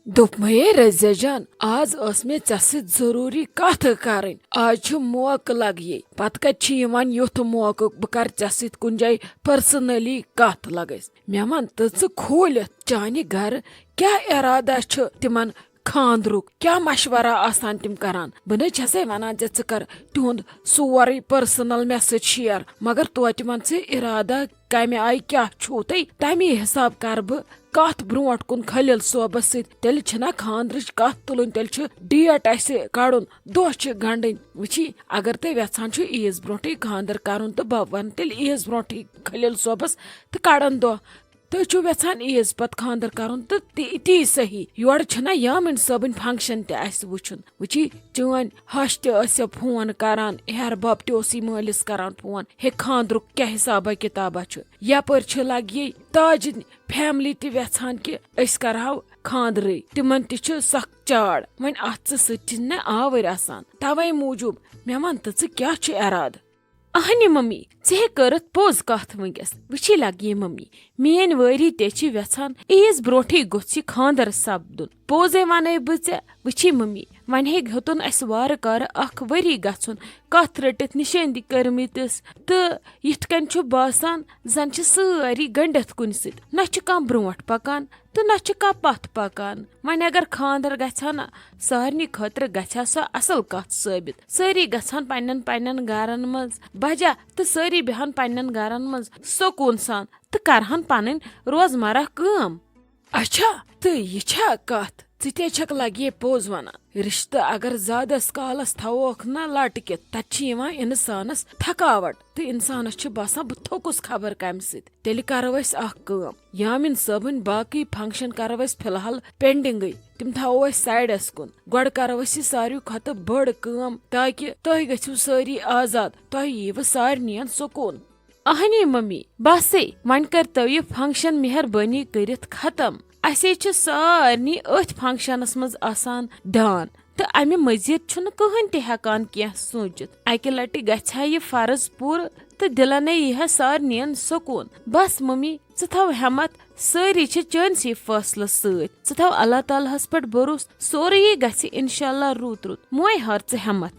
دوٚپمَے رزیا جان آز ٲس مےٚ ژےٚ سۭتۍ ضروٗری کتھ کرٕنۍ. آز چھُ موقعہٕ لگیے پتہٕ کتہِ چھُ یِوان یُتھ موقعہٕ بہٕ کرٕ ژےٚ سۭتۍ کُنہِ جایہِ پٔرسنلی کتھ لگس. مےٚ ون تہٕ ژٕ کھوٗلِتھ چانہِ گرٕ کیٛاہ ارادہ چھُ تِمن خاندرُک کیٛاہ مشورہ آسان تِم کران. بہٕ نہٕ چھسے ونان ژٕ کر تِہُنٛد سورُے پٔرسنل مےٚ سۭتۍ شیر مگر توتہِ ون ژٕ ارادہ کمہِ آیہِ کیٛاہ چھُو تۄہہِ تمی حساب کرٕ بہٕ کتھ برونٹھ کُن خلیل صوبس سۭتۍ. تیٚلہِ چھنا خاندرٕچ کتھ تُلٕنۍ تیٚلہِ چھُ ڈیٹ اسہِ کڑُن دۄہ چھِ گنڈٕنۍ. وٕچھی اگر تُہۍ یژھان چھُ عیٖز برونٹھٕے خاندر کرُن تہٕ بہٕ ونہٕ تیٚلہِ عیٖز برونٹھٕے خلیل صوبس تہٕ کڑن دۄہ. تُہۍ چھِو یژھان عیٖز پتہٕ خاندر کرُن تہٕ تی صحیح. یورٕ چھنا یامن صٲبٕنۍ فنکشن تہِ اسہِ وٕچھُن. وٕچھی چٲنۍ ہش تہِ ٲسۍ فون کران ہیہر بب تہِ اوسٕے مٲلِس کران فون ہے خاندرُک کیٛاہ حسابہ کتابہ چھُ. یپٲرۍ چھِ لگیے تاجِن فیملی تہِ یژھان کہِ أسۍ کرہو خاندرٕے تِمن تہِ چھُ سخ چاڑ. وۄنۍ اتھ ژٕ سۭتۍ چھِ نہ آوٕرۍ آسان توے موٗجوٗب مےٚ ون تہٕ ژٕ کیٛاہ چھُ ارادٕ. اہنہِ ممی ژٕ ہے کٔرٕتھ پوٚز کتھ ونکیٚس. وٕچھی لگیے ممی میٲنۍ وٲری تے چھِ یژھان عیٖز برونٹھٕے گوٚژھ یہِ خاندر سپدُن. پوٚزے ونے بہٕ ژےٚ. وٕچھی ممی وۄنۍ ہے ہیوٚتُن اسہِ وارٕ کارٕ اکھ ؤری گژھُن کتھ رٔٹِتھ نِشٲندی کٔرمٕتِس تہٕ یِتھ کٔنۍ چھُ باسان زن چھِ سٲری گٔنڈِتھ کُنہِ سۭتۍ. نہ چھُ کانٛہہ برونٹھ پکان تہٕ نہ چھُ کانٛہہ پتھ پکان. وۄنۍ اگر خاندر گژھِ ہا نہ سارنٕے خٲطرٕ گژھِ ہا سۄ اصل کتھ ثٲبت. سٲری گژھن پننٮ۪ن پننٮ۪ن گرن منٛز بجا تہٕ سٲری بیہن پننٮ۪ن گرن منٛز سکوٗن سان تہٕ کرہن پنٕنۍ روزمرہ کٲم. اچھا تہٕ یہِ چھا کتھ ژٕ تے چھکھ لگیے پوٚز ونان. رشتہٕ اگر زیادس کالس تھاووکھ نہ لٹکِتھ تتہِ چھِ یِوان انسانس تھکاوٹ تہٕ انسانس چھُ باسان بہٕ تھوٚکُس خبر کمہِ سۭتۍ. تیٚلہِ کرو أسۍ اکھ کٲم یامن صٲبٕنۍ باقٕے فنکشن کرو أسۍ فلحال پینڈنگٕے تِم تھاوو أسۍ سایڈس کُن. گۄڈٕ کرو أسۍ یہِ ساروی کھۄتہٕ بٔڑ کٲم تاکہِ تُہۍ گٔژھِو سٲری آزاد تۄہہِ ییٖوٕ سارنٕین سکوٗن. اہنی ممی باسے وۄنۍ کرتو یہِ فنکشن مہربٲنی کٔرِتھ ختم. اسے چھِ سارنٕے أتھۍ فنکشنس منٛز آسان دھیان تہٕ امہِ مزید چھُنہٕ کٕہٕنۍ تہِ ہٮ۪کان کینٛہہ سوٗنچِتھ. اکہِ لٹہِ گژھِ ہا یہِ فرض پوٗرٕ تہٕ دِلنٕے یی ہا سارنٕین سکوٗن. بس ممی ژٕ تھاو ہٮ۪مت سٲری چھِ چٲنسٕے فٲصلس سۭتۍ. ژٕ تھاو اللہ تعالیٰ ہس پٮ۪ٹھ بروس سورُے گژھِ انشاءاللہ رُت رُت. موے ہار ژٕ ہٮ۪مت.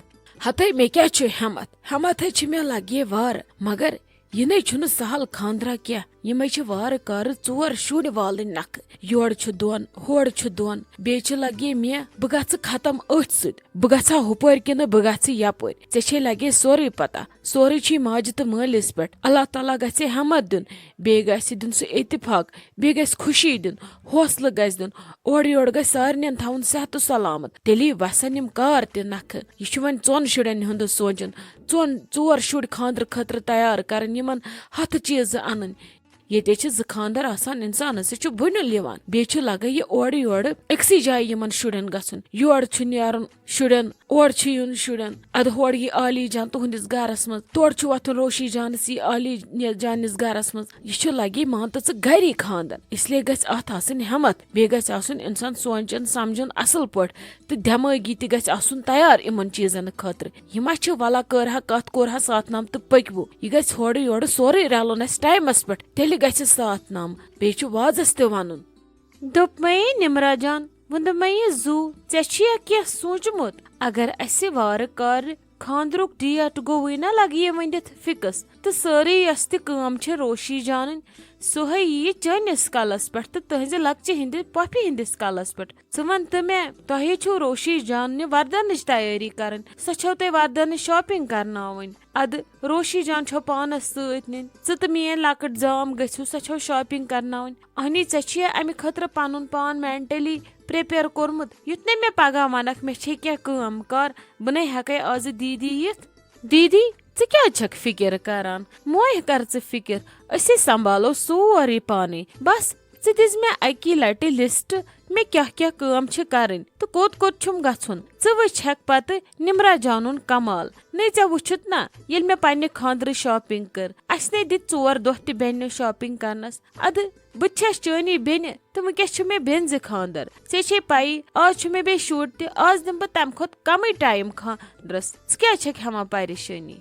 ہتے مےٚ کیٛاہ چھُ ہٮ۪مت ہے چھِ مےٚ لگیے وارٕ مگر یہِ نَے چھُنہٕ سہل خاندرا کینٛہہ. یِمے چھِ وارٕ کارٕ 4 شُرۍ والٕنۍ نکھٕ. یورٕ چھُ دۄن ہورٕ چھُ دۄن بیٚیہِ چھِ لگیے مےٚ بہٕ گژھٕ ختم أتھۍ سۭتۍ. بہٕ گژھٕ ہا ہُپٲرۍ کِنہٕ بہٕ گژھٕ یپٲرۍ. ژےٚ چھے لگے سورُے پتہ سورُے چھُے ماجہِ تہٕ مٲلِس پٮ۪ٹھ. اللہ تعالیٰ گژھِ ہٮ۪مت دیُن بیٚیہِ گژھِ دیُن سُہ اتفاق بیٚیہِ گژھِ خوشی دیُن حوصلہٕ گژھِ دیُن. اورٕ یورٕ گژھِ سارنٕین تھاوُن صحت تہٕ سلامت. تیٚلی وسن یِم کار تہِ نکھٕ. یہِ چھُ وۄنۍ 4 شُرٮ۪ن ہُنٛد سونچُن. 4 شُرۍ خاندرٕ خٲطرٕ تیار کرٕنۍ یِمن ہتھٕ چیٖزٕ انٕنۍ. ییٚتے چھِ 2 خاندر آسان انسانس سُہ چھُ بُنیُل یِوان. بیٚیہِ چھُ لگان یہِ اورٕ یورٕ أکسٕے جایہِ یِمن شُرٮ۪ن گژھُن. یورٕ چھُ نیرُن شُرٮ۪ن اورٕ چھُ یُن شُرٮ۪ن. ادٕ ہورٕ یی عالی جان تُہنٛدِس گرس منٛز تورٕ چھُ وۄتھُن روشی جانس یی عالی جانس گرس منٛز. یہِ چھُ لگی مان تہٕ ژٕ گری خاندر. اسلیے گژھِ اتھ آسٕنۍ ہٮ۪مت بیٚیہِ گژھِ آسُن انسان سونچن سمجُن اصل پٲٹھۍ تہٕ دٮ۪مٲغی تہِ گژھِ آسُن تیار یِمن چیٖزن خٲطرٕ. یہِ ما چھِ ولا کٔرہا کتھ کوٚرہا ساتھ نام تہٕ پٔکۍوٕ. یہِ گژھِ ہورٕ یورٕ سورُے رلُن اسہِ ٹایمس پٮ۪ٹھ تیٚلہِ گژھِ ساتھ نام. بیٚیہِ چھُ وازس تہِ ونُن. دوٚپمَے نِمرا جان ووٚنمَے یہِ زوٗ ژےٚ چھُیا کینٛہہ سوٗنچمُت. اگر اسہِ وارٕ کارٕ خاندرُک ڈیٹ گوٚوٕے نہ لگہِ ؤنِتھ فِکٕس تہٕ سٲرٕے یۄس تہِ کٲم چھِ روشی جانٕنۍ سۄے ییہِ چٲنِس کلس پٮ۪ٹھ تہٕ تٕہنٛزِ لۄکچہِ ہِنٛدِ پۄپھِ ہِنٛدِس کلس پٮ۪ٹھ. ژٕ ون تہٕ مےٚ تۄہے چھُو روشی جاننہِ وردنٕچ تیٲری کرٕنۍ. سۄ چھو تۄہہِ وردنٕچ شاپنگ کرناوٕنۍ. ادٕ روشی جان چھو پانس سۭتۍ نِنۍ. ژٕ تہٕ میٲنۍ لۄکٕٹ زام گٔژھِو سۄ چھو شاپنگ کرناوٕنۍ. اہنی ژےٚ چھُیا امہِ خٲطرٕ پنُن پان مینٹلی پریپیر کوٚرمُت یُتھ نہٕ مےٚ پگاہ ونکھ مےٚ چھے کینٛہہ کٲم کار بہٕ نَے ہٮ۪کے آزٕ دیٖدی یِتھ. دیٖدی ژٕ کیٛازِ چھکھ فِکر کران. موے کر ژٕ فِکر أسے سمبالو سورُے پانے. بس ژٕ دِژ مےٚ اکی لٹہِ لسٹ مےٚ کیٛاہ کیٛاہ کٲم چھِ کرٕنۍ تہٕ کوٚت کوٚت چھُم گژھُن. ژٕ وٕچھکھ پتہٕ نِمرا جانُن کمال. نے ژےٚ وٕچھُتھ نا ییٚلہِ مےٚ پننہِ خاندرٕ شاپنگ کٔر اسہِ نے دِتۍ 4 دۄہ تہِ بیٚنہِ شاپنگ کرنس. ادٕ بہٕ تہِ چھس چٲنی بیٚنہِ تہٕ ونکیٚس چھُ مےٚ بیٚنزِ خاندر. ژےٚ چھے پایی آز چھُ مےٚ بیٚیہِ شُر تہِ. آز دِمہٕ بہٕ تمہِ کھۄتہٕ کمٕے ٹایم خاندرس. ژٕ کیٛازِ چھکھ ہٮ۪وان پریشٲنی.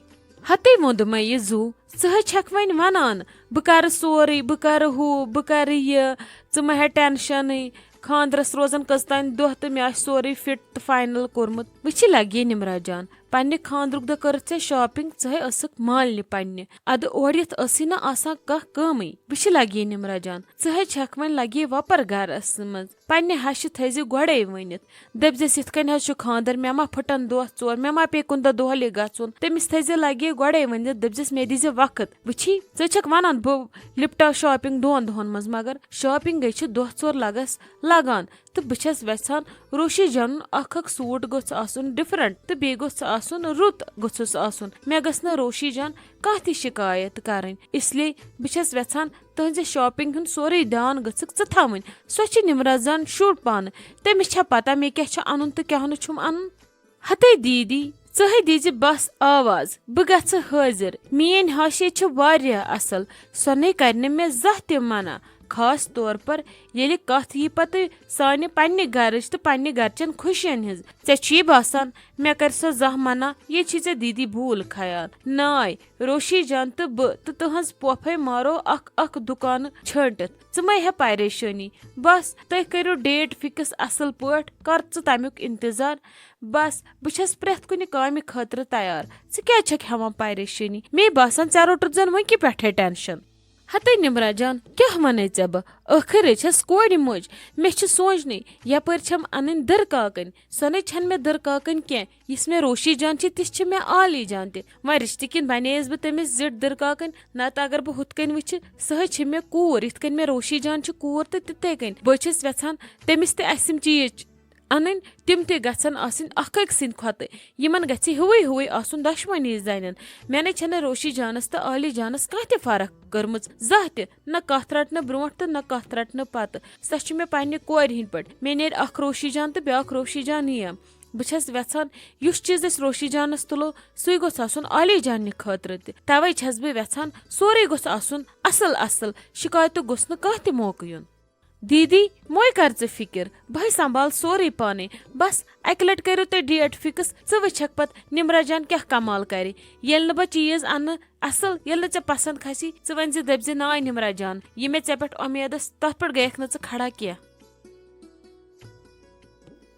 ہتے ووٚندمَے یہِ زوٗ ژٕ حظ چھکھ وۄنۍ ونان بہٕ کرٕ سورُے بہٕ کرٕ ہُہ بہٕ کرٕ یہِ ژٕ مہ ہےٚ ٹینشنٕے. خاندرس روزن کٔژ تانۍ دۄہ تہٕ مےٚ آسہِ سورُے فٹ تہٕ فاینل کوٚرمُت. وٕچھِ لگہِ نمرا جان پننہِ خاندرُک دۄہ کٔرٕتھ ژےٚ شاپنگ ژٕے ٲسٕکھ مالنہِ پننہِ ادٕ اورٕ یتھ ٲسٕے نہٕ آسان کانٛہہ کٲمٕے. وٕچھِ لگہِ نمرا جان ژٕے چھکھ وۄنۍ لگہِ وۄپر گرس منٛز پننہِ ہشہِ تھٲیزِ گۄڈے ؤنِتھ دٔپزٮ۪س یِتھ کٔنۍ حظ چھُ خاندر مےٚ ما پھٕٹن دۄہ ژور مےٚ ما پیٚیہِ کُنہِ دۄہ دۄہلہِ گژھُن تٔمِس تھٲیزِ لگہِ گۄڈے ؤنِتھ دٔپزٮ۪س مےٚ دِزِ وقت. وٕچھی ژٕ چھکھ ونان بہٕ لپٹا شاپنگ 2 دۄہن منٛز مگر شاپنگے چھِ دۄہ ژور لگان تہٕ بہٕ چھس ویژھان روشی جانُن اکھ سوٗٹ گوٚژھ آسُن ڈفرنٹ تہٕ بیٚیہِ گوٚژھ آسُن رُت گوٚژھُس آسُن مےٚ گٔژھ نہٕ روشی جان کانٛہہ تہِ شکایت کرٕنۍ اسلیے بہٕ چھس ویژھان تہنٛزِ شاپنگ ہُنٛد سورُے دیان گٔژھکھ ژٕ تھاوٕنۍ. سۄ چھِ نمرا جان شُر پانہٕ تٔمِس چھا پتہ مےٚ کیٛاہ چھُ انُن تہٕ کیٛاہ نہٕ چھُم انُن. ہتے دیٖدی ژٕے دیٖزِ بس آواز بہٕ گژھٕ حٲضر میٲنۍ ہاشے چھِ واریاہ اصل سۄ نَے کرِ نہٕ مےٚ زانٛہہ تہِ منع خاص طور پر ییٚلہِ کتھ یی پتہٕ سانہِ پننہِ گرٕچ تہٕ پننہِ گرچٮ۪ن خوشین ہٕنٛز. ژےٚ چھُی باسان مےٚ کرِ سۄ زانٛہہ منع ییٚتہِ چھِ ژےٚ دیٖدی بوٗل خیال. ناے روشی جان تہٕ بہٕ تہٕ تٕہنٛز پوپھے مارو اکھ دُکانہٕ چھٲنٹِتھ ژٕ مے ہےٚ پریشٲنی. بس تُہۍ کٔرِو ڈیٹ فِکس اصل پٲٹھۍ کر ژٕ تمیُک انتظار. بس بہٕ چھس پرٮ۪تھ کُنہِ کامہِ خٲطرٕ تیار ژٕ کیٛازِ چھکھ ہٮ۪وان پریشٲنی مے باسان ژےٚ روٚٹُتھ زن وٕنکہِ پٮ۪ٹھے ٹینشن. ہتے نمرا جان کیٛاہ ونے ژےٚ بہٕ ٲخٕر چھس کورِ موج مےٚ چھِ سونٛچنٕے یپٲرۍ چھم انٕنۍ دٕرکاکٕنۍ سۄ نَے چھنہٕ مےٚ دٕرکاکٕنۍ کینٛہہ یِژھ مےٚ روشی جان چھِ تِژھ چھِ مےٚ عالی جان تہِ وۄنۍ رشتہٕ کِنۍ بنییس بہٕ تٔمِس زِٹھ دٕرکاکٕنۍ نتہٕ اگر بہٕ ہُتھ کٔنۍ وٕچھِ سۄ چھِ مےٚ کوٗر یِتھ کٔنۍ مےٚ روشی جان چھِ کوٗر تہٕ تِتھے کٔنۍ بہٕ چھس یژھان تٔمِس تہِ اسہِ یِم چیٖز انٕنۍ تِم تہِ گژھن آسٕنۍ اکھ أکۍ سٕنٛدۍ کھۄتہٕ یِمن گژھِ ہِوُے آسُن دۄشوٕنی زنٮ۪ن. مےٚ نَے چھنہٕ روشی جانس تہٕ عالی جانس کانٛہہ تہِ فرق کٔرمٕژ زانٛہہ تہِ نہ کتھ رٹنہٕ برونٛٹھ تہٕ نہ کتھ رٹنہٕ پتہٕ سۄ چھِ مےٚ پننہِ کورِ ہٕنٛدۍ پٲٹھۍ مےٚ نیرِ اکھ روشی جان تہٕ بیاکھ روشی جان نِیم. بہٕ چھس یژھان یُس چیٖز أسۍ روشی جانس تُلو سُے گوٚژھ آسُن عالی جانہِ خٲطرٕ تہِ توے چھس بہٕ یژھان سورُے گوٚژھ آسُن اصل شکایتُک گوٚژھ نہٕ کانٛہہ تہِ موقعہٕ یُن. دیٖدی موے کر ژٕ فکر بہے سنبھال سورُے پانے بس اکہِ لٹہِ کٔرِو تُہۍ ڈیٹ فِکس ژٕ وٕچھکھ پتہٕ نمرا جان کیٛاہ کمال کرِ ییٚلہِ نہٕ بہٕ چیٖز انہٕ اصل ییٚلہِ نہٕ ژےٚ پسنٛد کھسی ژٕ ؤنزِ دٔپزِ ناے نمرا جان یہِ مےٚ ژےٚ پٮ۪ٹھ اُمید ٲس تتھ پٮ۪ٹھ گٔیکھ نہٕ ژٕ کھڑا کینٛہہ.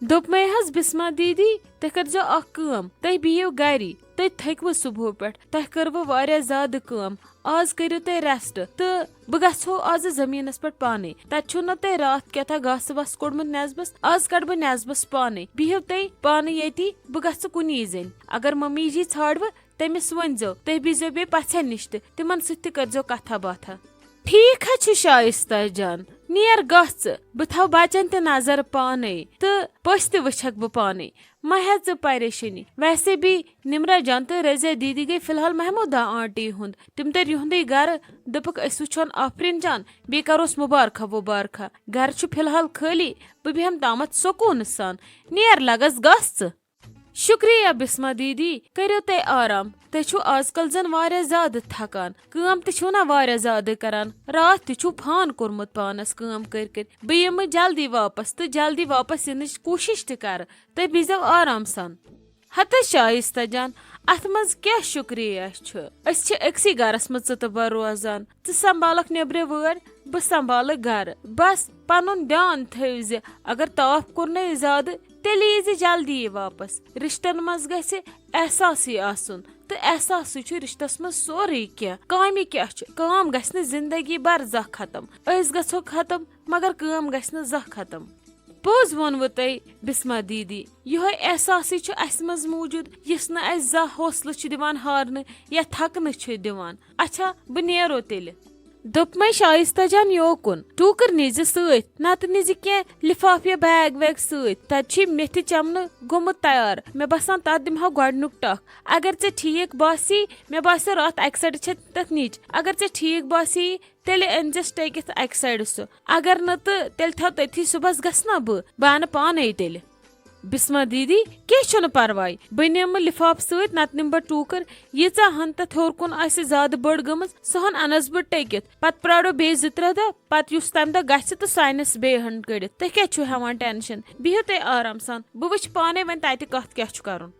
دوٚپمے حظ بسما دیٖدی تُہۍ کٔرزیٚو اکھ کٲم تُہۍ بِہِو گری تُہۍ تھٔکوٕ صبحو پٮ۪ٹھ تۄہہِ کٔروٕ واریاہ زیادٕ کٲم آز کٔرِو تُہۍ ریسٹ تہٕ بہٕ گژھو آزٕ زٔمیٖنس پٮ۪ٹھ پانے تتہِ چھُو نہ تۄہہِ راتھ کیٛاہ گاسہٕ واسہٕ کوٚڑمُت نٮ۪صبس آز کڑٕ بہٕ نٮ۪صبس پانے بِہِو تُہۍ پانہٕ ییٚتی بہٕ گژھٕ کُنی زٔنۍ اگر ممی جی ژھانڈوٕ تٔمِس ؤنزیٚو تُہۍ بِہزیٚو بیٚیہِ پژھٮ۪ن نِش تہِ تِمن سۭتۍ تہِ کٔرزیٚو کتھا باتھا. ٹھیٖک حظ چھُ شایستہ جان نیر گژھ بہٕ تھاو بچن تہِ نظر پانے تہٕ پٔژھۍ تہِ وٕچھکھ بہٕ پانے ما ہےٚ ژٕ پریشٲنی. ویسے بھی نمرا جان تہٕ رضیہ دیٖدی گٔے فلحال محموٗدا آنٹی ہُنٛد تِم تٔرۍ یِہُنٛدُے گرٕ دوٚپُکھ أسۍ وٕچھون آفریٖن جان بیٚیہِ کروس مُبارکھا گرٕ چھُ فلحال خٲلی بہٕ بیٚہمہٕ تامتھ سکوٗنہٕ سان نیر لگس گژھ ژٕ. شُکریہ بسما دیٖدی کٔرِو تُہۍ آرام تُہۍ چھِو آز کل زن واریاہ زیادٕ تھکان کٲم تہِ چھِو نا واریاہ زیادٕ کران راتھ تہِ چھُو فان کوٚرمُت پانس کٲم کٔرۍ بہٕ یِمہٕ جلدی واپس تہٕ جلدی واپس یِنٕچ کوٗشش تہِ کرٕ تُہۍ بِہزیٚو آرام سان. ہتہٕ شایستہ جان اتھ منٛز کیٛاہ شُکریہ چھُ أسۍ چھِ أکسٕے گرس منٛز ژٕ تہٕ بہٕ روزان ژٕ سمبالکھ نیبرٕ وٲرۍ بہٕ سمبالہٕ گرٕ بس پنُن دیان تھٲوزِ اگر تاپھ کوٚرنے زیادٕ تیٚلہِ ییٖزِ جلدی واپس. رشتن منٛز گژھِ احساسٕے آسُن تہٕ احساسٕے چھُ رشتس منٛز سورُے کینٛہہ کامہِ کیٛاہ چھُ کٲم گژھِ نہٕ زندگی بھر زانٛہہ ختم أسۍ گژھو ختم مگر کٲم گژھِ نہٕ زانٛہہ ختم. پوٚز ووٚنوٕ تۄہہِ بسما دیٖدی یِہوے احساسٕے چھُ اسہِ منٛز موٗجوٗد یُس نہٕ اسہِ زانٛہہ حوصلہٕ چھُ دِوان ہارنہٕ یا تھکنہٕ چھُ دِوان. اچھا بہٕ نیرو تیٚلہِ. دوٚپمے شایستہ جان یوکُن ٹوٗکر نیٖزِ سۭتۍ نتہٕ نیٖزِ کینٛہہ لفاف یا بیگ ویگ سۭتۍ تتہِ چھُے میتھِ چمنہٕ گوٚمُت تیار مےٚ باسان تتھ دِمہو گۄڈنیُک ٹکھ اگر ژےٚ ٹھیٖک باسی مےٚ باسیٚو راتھ اکہِ سایڈٕ چھِ تتھ نِچ اگر ژےٚ ٹھیٖک باسی تیٚلہِ أنزٮ۪س ٹٔکِتھ اکہِ سایڈٕ سُہ اگر نہٕ تہٕ تیٚلہِ تھاو تٔتھی صبحس گژھنا بہٕ انہٕ پانے تیٚلہِ. بسما دیٖدی کینٛہہ چھُنہٕ پرواے بہٕ نِمہٕ لفاف سۭتۍ نتہٕ نِمہٕ بہٕ ٹوٗکر ییٖژاہ ہن تتھ ہیوٚر کُن آسہِ زیادٕ بٔڑ گٔمٕژ سۄ ہن انس بہٕ ٹٔکِتھ پتہٕ پرٛارو بیٚیہِ 2-3 دۄہ پتہٕ یُس تمہِ دۄہ گژھِ تہٕ سُہ انٮ۪س بیٚیہِ ہن کٔڑِتھ تُہۍ کیٛاہ چھِو ہٮ۪وان ٹینشن بِہِو تُہۍ آرام سان بہٕ وٕچھِ پانے وۄنۍ تتہِ کتھ کیٛاہ چھُ کرُن.